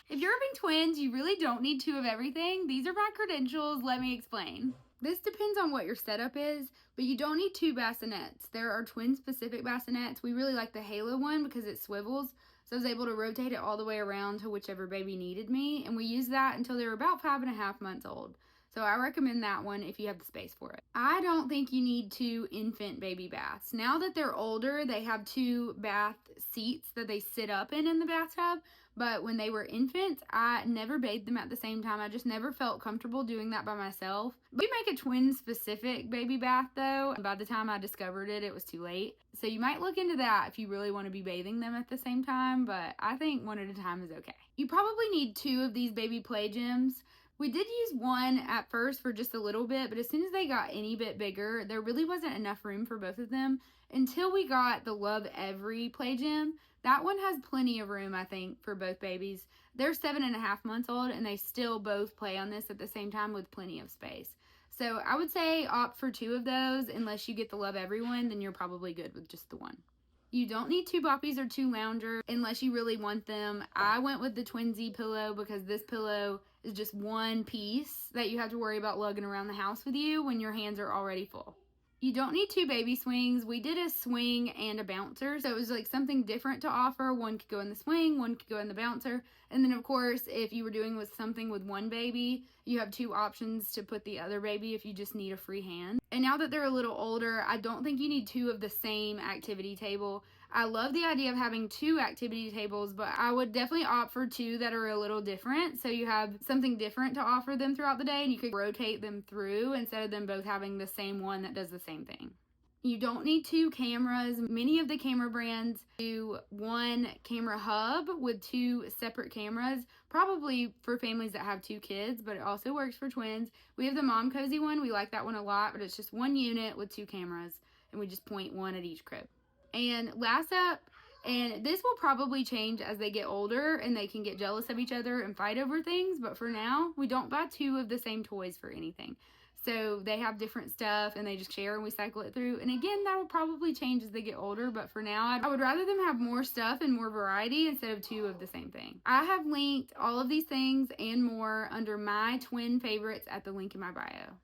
If you're having twins, you really don't need 2 of everything. These are my credentials. Let me explain. This depends on what your setup is, but you don't need 2 bassinets. There are twin-specific bassinets. We really like the Halo one because it swivels, so I was able to rotate it all the way around to whichever baby needed me, and we used that until they were about 5.5 months old. So I recommend that one if you have the space for it. I don't think you need 2 infant baby baths. Now that they're older, they have 2 bath seats that they sit up in the bathtub. But when they were infants, I never bathed them at the same time. I just never felt comfortable doing that by myself. We make a twin-specific baby bath though. By the time I discovered it, it was too late. So you might look into that if you really want to be bathing them at the same time, but I think one at a time is okay. You probably need 2 of these baby play gyms. We did use one at first for just a little bit, but as soon as they got any bit bigger, there really wasn't enough room for both of them until we got the Love Every play gym. That one has plenty of room, I think, for both babies. They're 7.5 months old, and they still both play on this at the same time with plenty of space. So I would say opt for 2 of those. Unless you get the Love Every one, then you're probably good with just the one. You don't need 2 boppies or 2 loungers unless you really want them. I went with the Twinsy pillow because this pillow is just one piece that you have to worry about lugging around the house with you when your hands are already full. You don't need 2 baby swings. We did a swing and a bouncer, so it was like something different to offer. One could go in the swing, one could go in the bouncer. And then of course, if you were doing with something with one baby, you have 2 options to put the other baby if you just need a free hand. And now that they're a little older, I don't think you need 2 of the same activity table. I love the idea of having 2 activity tables, but I would definitely opt for 2 that are a little different, so you have something different to offer them throughout the day, and you could rotate them through instead of them both having the same one that does the same thing. You don't need 2 cameras. Many of the camera brands do 1 camera hub with 2 separate cameras, probably for families that have 2 kids, but it also works for twins. We have the Mom Cozy one. We like that one a lot, but it's just 1 unit with 2 cameras, and we just point 1 at each crib. And last up, and this will probably change as they get older and they can get jealous of each other and fight over things, but for now, we don't buy 2 of the same toys for anything. So they have different stuff and they just share and we cycle it through. And again, that will probably change as they get older, but for now, I would rather them have more stuff and more variety instead of 2 of the same thing. I have linked all of these things and more under my twin favorites at the link in my bio.